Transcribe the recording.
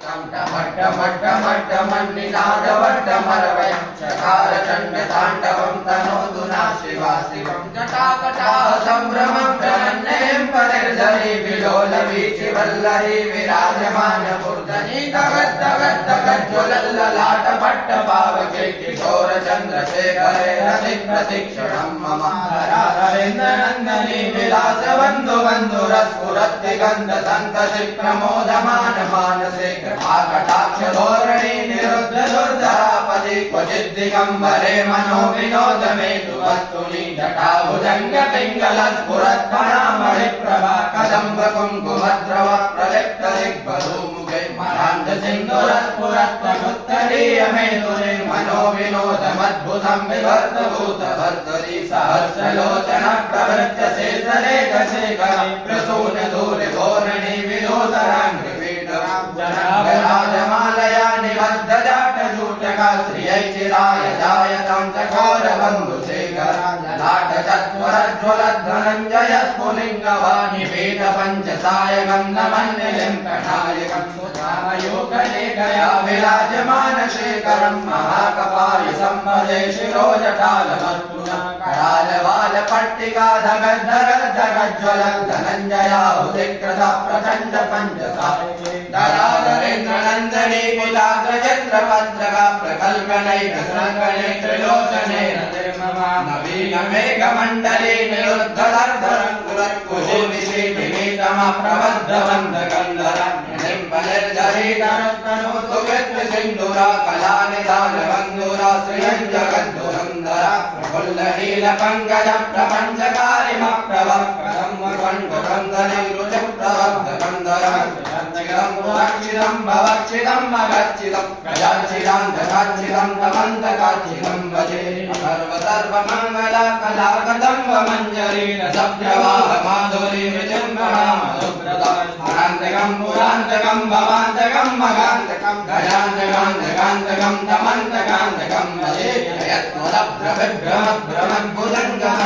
टमट्टमट्टमट्टमन्निनादवट्टमरवयं चकारचण्डताण्डवं तनोतु नः शिवा शिवं जटाकटाः सम्भ्रमं प्रमन्नें परिर्धरी विलोलवीचिवल्लरी विराजमानमूर्धनि दगद्दगद्दगज्ज्वलल्ललाटपट्टपावके किशोरचन्द्रशेखरे रतिप्रतिक्षणं मम हरेन्द्रनन्दनी विलासबन्धुबन्धुरस्फुरद्दिगन्धसन्तति प्रमोदमान मानसे कृपाकटाक्षधोरणी निरुद्धदुर्धरापदि क्वचिद्दिगम्बरे मनो विनोदमेतु वस्तुनि जटाभुजङ्गपिङ्गलस्फुरत्फणामणिप्रभा कदम्बकुङ्कुमद्रव प्रलिप्तदिग्बधूमुखे मरान्दसिन्दुरस्फुरत्वमुत्तरीयमेतुरे मनो विनोदमद्भुतं विवर्तभूतभर्तरि सहस्रलोचन प्रवृत्य शेषलेखशेखरि प्रसूनधूलिधोरणि जनाभराजमालया निबद्धजाटजूटका श्रियै चिराय जायतं चकोरबन्धुशेखरा लाटचत्वरज्ज्वलद्धनञ्जय स्फुलिङ्गवाणि वेदपञ्चसायकं नमन्निलिं कणायकं सुधामयोगलेखया विराजमानशेखरं महाकपालि सम्पदे शिरोजटालमस्तुना करालवालपट्टिका धगद्धगद्धगज्ज्वलद्धनञ्जयाहुतिकृता प्रचण्ड पञ्चसायके दराधरेन्द्रनन्दनी कुलाग्रचन्द्रपत्रका प्रकल्पनैकसङ्गणे त्रिलोचने रतिर्ममा नवीनमेघमण्डले निरुद्धदर्धरङ्कुरत्कुशेविषेटिमेतमप्रबद्धवन्दकन्दरनिम्बनिर्जरीतनुतनुतु कृत्यसिन्धुरा कलानिदानबन्धुरा श्रियञ्जगद्धुरन्धरा प्रफुल्लनीलपङ्कजप्रपञ्चकारिमप्रभक्कदम्बकण्डकन्दनिरुचिप्रबद्धकन्दरम् रक्षितं भवक्षितं मगच्छितं गजाच्छिदान्धकाच्छिदं तमन्तकाच्छिदं भजे सर्वमङ्गलकलाकदम्बमञ्जरीन सभ्यवाहमाधुरी विजृम्भणामधुव्रतान्तकं पुरान्तकं भवान्तकं मगान्तकं गजान्तकान्तकान्तकं तमन्तकान्तकं भजे यत्मलभ्रविभ्रमद्भुजङ्गः